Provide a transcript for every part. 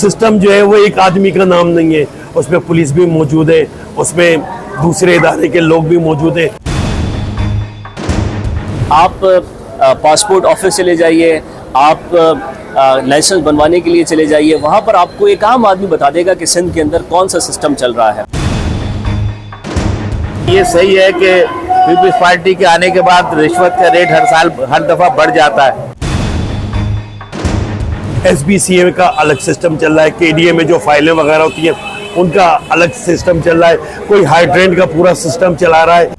System जो है वो एक आदमी का नाम नहीं है, उसमें पुलिस भी मौजूद है, उसमें दूसरे इदारे के लोग भी मौजूद हैं। आप पासपोर्ट ऑफिस चले जाइए, आप लाइसेंस बनवाने के लिए चले जाइए, वहाँ पर आपको एक आम आदमी बता देगा कि सिंध के अंदर कौन सा सिस्टम चल रहा है। ये सही है कि पीपल्स पार्टी के आने के बाद रिश्वत का रेट हर दफ़ा बढ़ जाता है। SBCA का अलग सिस्टम चल रहा है, KDA में जो फाइलें वगैरह होती हैं उनका अलग सिस्टम चल रहा है, कोई हाइड्रेंट का पूरा सिस्टम चला रहा है।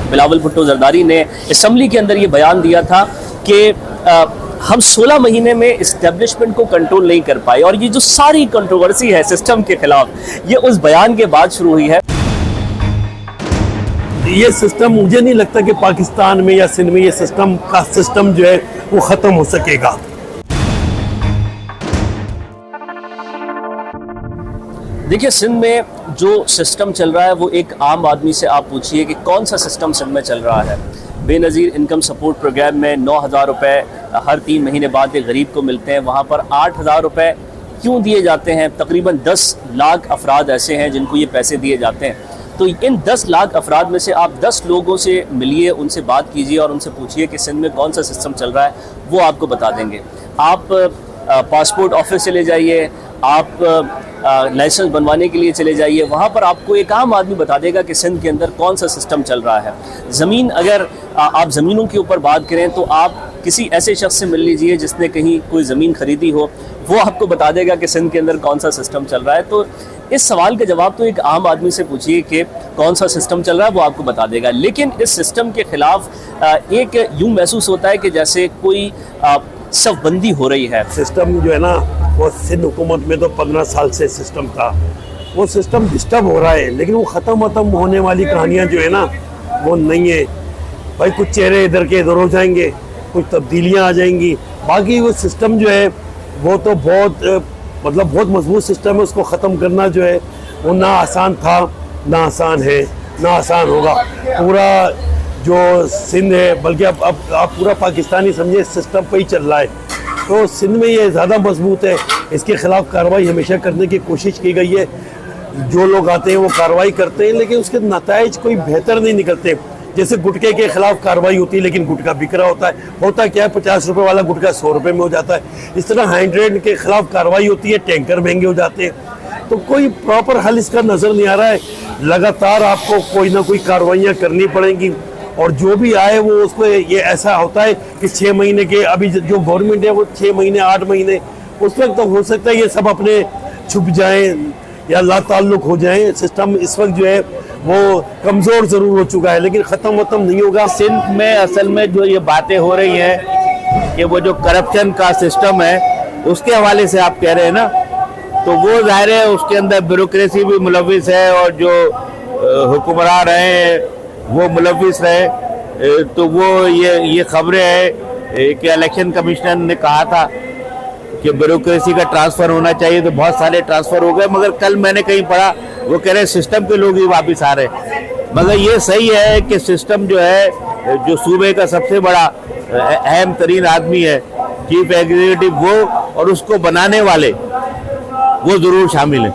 बिलावल भुट्टो जरदारी ने असम्बली के अंदर ये बयान दिया था कि हम 16 महीने में इस्टेब्लिशमेंट को कंट्रोल नहीं कर पाए, और ये जो सारी कंट्रोवर्सी है सिस्टम के खिलाफ, ये उस बयान के बाद शुरू हुई है। ये सिस्टम, मुझे नहीं लगता कि पाकिस्तान में या सिंध में ये सिस्टम जो है वो ख़त्म हो सकेगा। देखिए, सिंध में जो सिस्टम चल रहा है वो एक आम आदमी से आप पूछिए कि कौन सा सिस्टम सिंध में चल रहा है। बेनज़ीर इनकम सपोर्ट प्रोग्राम में 9,000 रुपये हर 3 महीने बाद एक गरीब को मिलते हैं, वहाँ पर 8,000 रुपये क्यों दिए जाते हैं? तकरीबन 10 लाख अफराद ऐसे हैं जिनको ये पैसे दिए जाते हैं। तो इन 10 लाख अफराद में से आप 10 लोगों से मिलिए, उनसे बात कीजिए और उनसे पूछिए कि सिंध में कौन सा सिस्टम चल रहा है, वो आपको बता देंगे। आप पासपोर्ट ऑफिस चले जाइए, आप लाइसेंस बनवाने के लिए चले जाइए, वहाँ पर आपको एक आम आदमी बता देगा कि सिंध के अंदर कौन सा सिस्टम चल रहा है। ज़मीन, अगर आप ज़मीनों के ऊपर बात करें तो आप किसी ऐसे शख्स से मिल लीजिए जिसने कहीं कोई ज़मीन ख़रीदी हो, वो आपको बता देगा कि सिंध के अंदर कौन सा सिस्टम चल रहा है। तो इस सवाल का जवाब तो एक आम आदमी से पूछिए कि कौन सा सिस्टम चल रहा है, वो आपको बता देगा। लेकिन इस सिस्टम के ख़िलाफ़ एक यूँ महसूस होता है कि जैसे कोई सफ़बंदी हो रही है। सिस्टम जो है ना वो सिंध हुकूमत में तो 15 साल से सिस्टम था, वो सिस्टम डिस्टर्ब हो रहा है, लेकिन वो ख़त्म होने वाली कहानियाँ जो है ना वो नहीं है भाई। कुछ चेहरे इधर के इधर हो जाएंगे, कुछ तब्दीलियाँ आ जाएंगी, बाकी वो सिस्टम जो है वो तो बहुत मजबूत सिस्टम है। उसको ख़त्म करना जो है वो ना आसान था, ना आसान है, ना आसान होगा। पूरा जो सिंध है, बल्कि अब आप पूरा पाकिस्तानी समझे सिस्टम पे ही चल रहा है, तो सिंध में ये ज़्यादा मजबूत है। इसके ख़िलाफ़ कार्रवाई हमेशा करने की कोशिश की गई है। जो लोग आते हैं वो कार्रवाई करते हैं, लेकिन उसके नताइज कोई बेहतर नहीं निकलते। जैसे गुटखे के खिलाफ कार्रवाई होती है लेकिन गुटखा बिक रहा होता है क्या है, 50 रुपये वाला गुटखा 100 रुपये में हो जाता है। इस तरह हाइड्रेंट के खिलाफ कार्रवाई होती है, टैंकर महंगे हो जाते हैं। तो कोई प्रॉपर हल इसका नज़र नहीं आ रहा है। लगातार आपको कोई ना कोई कार्रवाइयाँ करनी पड़ेंगी, और जो भी आए वो उसको ये ऐसा होता है कि 6 महीने के, अभी जो गवर्नमेंट है वो 6 महीने 8 महीने, उस वक्त तो हो सकता है ये सब अपने छुप जाएं या लाताल्लुक हो जाएं। सिस्टम इस वक्त जो है वो कमज़ोर ज़रूर हो चुका है, लेकिन ख़त्म नहीं होगा। सिंध में असल में जो ये बातें हो रही हैं कि वो जो करप्शन का सिस्टम है उसके हवाले से आप कह रहे हैं ना, तो वो ज़ाहिर है उसके अंदर ब्यूरोक्रेसी भी मुलविस है, और जो हुक्मरान रहे वो मुलविस रहे। तो वो ये खबरें हैं कि इलेक्शन कमिश्नर ने कहा था कि ब्यूरोक्रेसी का ट्रांसफ़र होना चाहिए, तो बहुत सारे ट्रांसफ़र हो गए, मगर कल मैंने कहीं पढ़ा वो कह रहे हैं सिस्टम के लोग ही वापस आ रहे हैं। मगर ये सही है कि सिस्टम जो है, जो सूबे का सबसे बड़ा अहम तरीन आदमी है, चीफ एग्जीक्यूटिव, वो और उसको बनाने वाले वो ज़रूर शामिल हैं,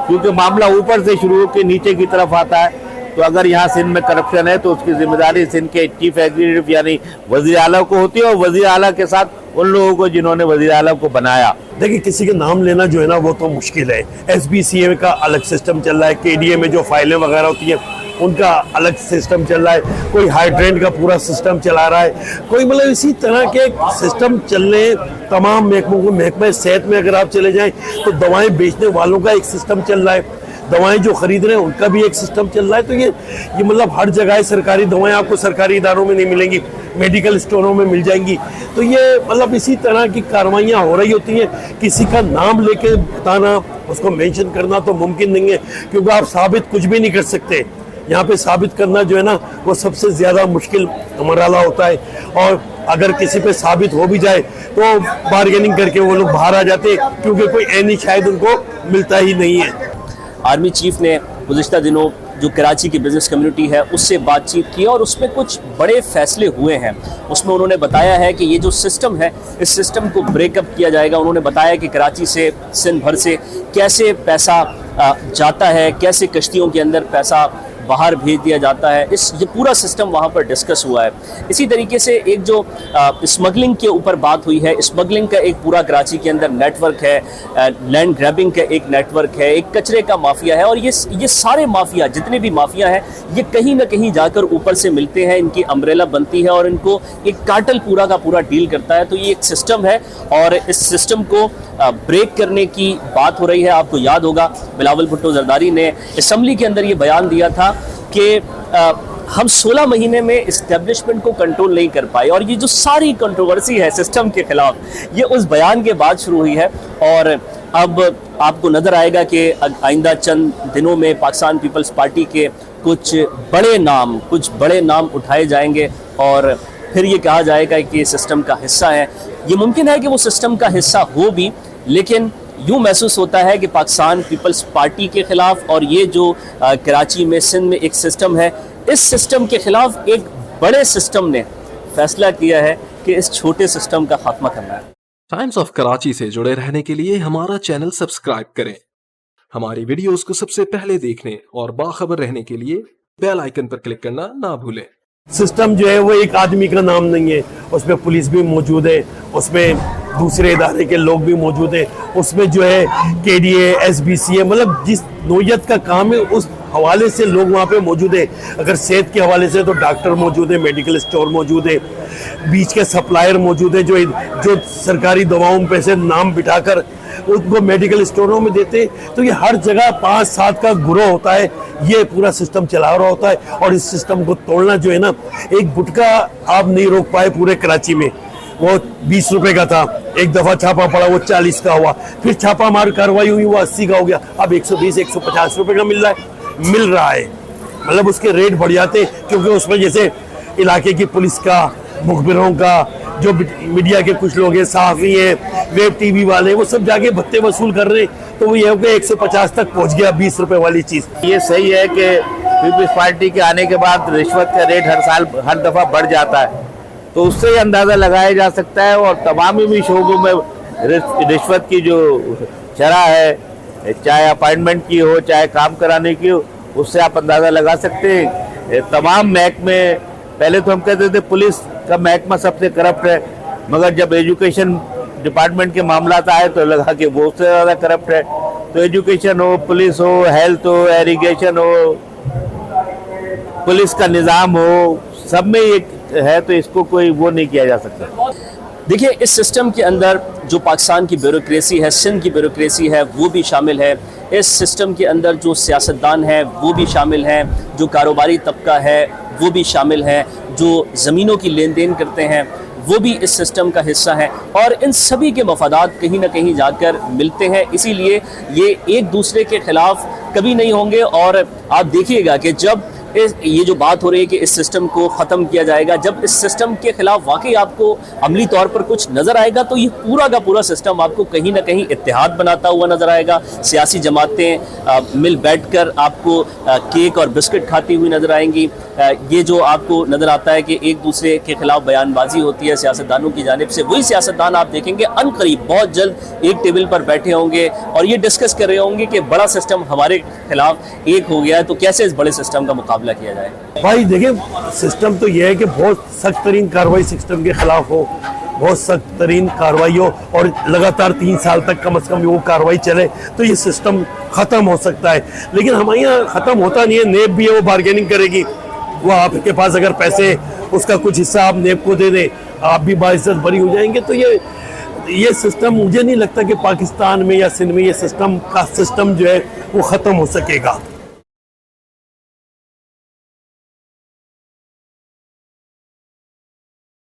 क्योंकि मामला ऊपर से शुरू होकर नीचे की तरफ आता है। तो अगर यहाँ सिंध में करप्शन है तो उसकी जिम्मेदारी सिंध के चीफ एग्जीक्यूटिव यानी वज़ीर आला को होती है, और वज़ीर आला के साथ उन लोगों को जिन्होंने वज़ीर आला को बनाया। देखिए, किसी के नाम लेना जो है ना वो तो मुश्किल है। SBCA का अलग सिस्टम चल रहा है, KDA में जो फाइलें वगैरह होती हैं उनका अलग सिस्टम चल रहा है, कोई हाइड्रेंट का पूरा सिस्टम चला रहा है, कोई मतलब इसी तरह के सिस्टम चल रहे हैं तमाम महकमों को। महकमा सेहत में अगर आप चले जाएँ तो दवाएँ बेचने वालों का एक सिस्टम चल रहा है, दवाएं जो खरीद रहे हैं उनका भी एक सिस्टम चल रहा है। तो ये मतलब हर जगह सरकारी दवाएं आपको सरकारी इदारों में नहीं मिलेंगी, मेडिकल स्टोरों में मिल जाएंगी। तो ये मतलब इसी तरह की कार्रवाइयाँ हो रही होती हैं। किसी का नाम लेके बताना, उसको मेंशन करना तो मुमकिन नहीं है, क्योंकि आप साबित कुछ भी नहीं कर सकते। यहाँ पे साबित करना जो है ना वो सबसे ज़्यादा मुश्किल मरहला होता है, और अगर किसी पे साबित हो भी जाए तो बार्गेनिंग करके वो लोग बाहर आ जाते हैं, क्योंकि कोई ऐनी शायद उनको मिलता ही नहीं है। आर्मी चीफ ने गुज़िश्ता दिनों जो कराची की बिज़नेस कम्युनिटी है उससे बातचीत की और उसमें कुछ बड़े फैसले हुए हैं। उसमें उन्होंने बताया है कि ये जो सिस्टम है इस सिस्टम को ब्रेकअप किया जाएगा। उन्होंने बताया कि कराची से सिंध भर से कैसे पैसा जाता है, कैसे कश्तियों के अंदर पैसा बाहर भेज दिया जाता है, ये पूरा सिस्टम वहाँ पर डिस्कस हुआ है। इसी तरीके से एक जो स्मगलिंग के ऊपर बात हुई है, स्मगलिंग का एक पूरा कराची के अंदर नेटवर्क है, लैंड ग्रैबिंग का एक नेटवर्क है, एक कचरे का माफिया है, और ये सारे माफिया जितने भी माफिया हैं ये कहीं ना कहीं जाकर ऊपर से मिलते हैं, इनकी अम्ब्रेला बनती है और इनको एक कार्टेल पूरा का पूरा डील करता है। तो ये एक सिस्टम है और इस सिस्टम को ब्रेक करने की बात हो रही है। आपको याद होगा बिलावल भुट्टो जरदारी ने असेंबली के अंदर ये बयान दिया था कि हम 16 महीने में इस्टेब्लिशमेंट को कंट्रोल नहीं कर पाए, और ये जो सारी कंट्रोवर्सी है सिस्टम के खिलाफ ये उस बयान के बाद शुरू हुई है। और अब आपको नज़र आएगा कि आइंदा चंद दिनों में पाकिस्तान पीपल्स पार्टी के कुछ बड़े नाम उठाए जाएंगे और फिर ये कहा जाएगा कि सिस्टम का हिस्सा है। ये मुमकिन है कि वो सिस्टम का हिस्सा हो भी, लेकिन यूँ महसूस होता है कि पाकिस्तान पीपल्स पार्टी के ख़िलाफ़ और ये जो कराची में सिंध में एक सिस्टम है, इस सिस्टम के ख़िलाफ़ एक बड़े सिस्टम ने फैसला किया है कि इस छोटे सिस्टम का खात्मा करना है। टाइम्स ऑफ कराची से जुड़े रहने के लिए हमारा चैनल सब्सक्राइब करें। हमारी वीडियोस को सबसे पहले देखने और बाखबर रहने के लिए बेल आइकन पर क्लिक करना ना भूलें। सिस्टम जो है वो एक आदमी का नाम नहीं है, उसमें पुलिस भी मौजूद है, उसमें दूसरे इदारे के लोग भी मौजूद हैं, उसमें जो है KDA SBCA मतलब जिस नोयत का काम है उस हवाले से लोग वहाँ पे मौजूद है। अगर सेहत के हवाले से तो डॉक्टर मौजूद है, मेडिकल स्टोर मौजूद है, बीच के सप्लायर मौजूद है जो सरकारी दवाओं पे से नाम बिठाकर उनको मेडिकल स्टोरों में देते। तो ये हर जगह 5-7 का गुरोह होता है, ये पूरा सिस्टम चला रहा होता है। और इस सिस्टम को तोड़ना जो है ना, एक गुटका आप नहीं रोक पाए पूरे कराची में। वो 20 रुपए का था, एक दफा छापा पड़ा वो 40 का हुआ, फिर छापा मार कार्रवाई हुई वो 80 का हो गया, अब 120-150 रुपए का मिल रहा है। मतलब उसके रेट बढ़ जाते क्योंकि उसमें जैसे इलाके की पुलिस का, मुखबिरों का, जो मीडिया के कुछ लोग हैं, सहाफ़ी हैं, वेब TV वाले, वो सब जाके भत्ते वसूल कर रहे हैं। तो वो ये हो गया 150 तक पहुंच गया 20 रुपए वाली चीज़। ये सही है कि पीपल्स पार्टी के आने के बाद रिश्वत का रेट हर दफ़ा बढ़ जाता है, तो उससे ही अंदाज़ा लगाया जा सकता है। और तमाम भी शोबों में रिश्वत की जो शरह है, चाहे अपॉइंटमेंट की हो चाहे काम कराने की हो, उससे आप अंदाज़ा लगा सकते हैं। तमाम महकमे, पहले तो हम कहते थे पुलिस का महकमा सबसे करप्ट है, मगर जब एजुकेशन डिपार्टमेंट के मामला आए तो लगा कि वो उससे ज़्यादा करप्ट है। तो एजुकेशन हो, पुलिस हो, हेल्थ हो, इरिगेशन हो, पुलिस का निज़ाम हो, सब में एक है, तो इसको कोई वो नहीं किया जा सकता। देखिए, इस सिस्टम के अंदर जो पाकिस्तान की ब्यूरोक्रेसी है, सिंध की ब्यूरोक्रेसी है, वो भी शामिल है। इस सिस्टम के अंदर जो सियासतदान है वो भी शामिल हैं, जो कारोबारी तबका है वो भी शामिल है, जो ज़मीनों की लेन देन करते हैं वो भी इस सिस्टम का हिस्सा है, और इन सभी के मफादात कहीं ना कहीं जाकर मिलते हैं। इसीलिए ये एक दूसरे के ख़िलाफ़ कभी नहीं होंगे। और आप देखिएगा कि जब ये जो बात हो रही है कि इस सिस्टम को ख़त्म किया जाएगा, जब इस सिस्टम के ख़िलाफ़ वाकई आपको अमली तौर पर कुछ नज़र आएगा तो ये पूरा का पूरा सिस्टम आपको कहीं ना कहीं इत्तेहाद बनाता हुआ नज़र आएगा। सियासी जमातें मिल बैठकर आपको केक और बिस्किट खाती हुई नज़र आएंगी। ये जो आपको नज़र आता है कि एक दूसरे के ख़िलाफ़ बयानबाजी होती है सियासतदानों की जानिब से, वही सियासतदान आप देखेंगे अनकरीब बहुत जल्द एक टेबल पर बैठे होंगे और ये डिस्कस कर रहे होंगे कि बड़ा सिस्टम हमारे खिलाफ एक हो गया है, तो कैसे इस बड़े सिस्टम का मुकाबला किया जाए। भाई देखिए, सिस्टम तो ये है कि बहुत सख्त तरीन कार्रवाई सिस्टम के खिलाफ हो, बहुत सख्त तरीन कार्रवाई हो और लगातार 3 साल तक कम से कम वो कार्रवाई चले तो ये सिस्टम ख़त्म हो सकता है। लेकिन हमारे यहाँ ख़त्म होता नहीं है। नेब भी है, वो बार्गेनिंग करेगी, वो आपके पास अगर पैसे उसका कुछ हिस्सा आप नेब को दे दें, आप भी बाइज्जत बरी हो जाएंगे। तो ये सिस्टम, मुझे नहीं लगता कि पाकिस्तान में या सिंध में ये सिस्टम जो है वो ख़त्म हो सकेगा।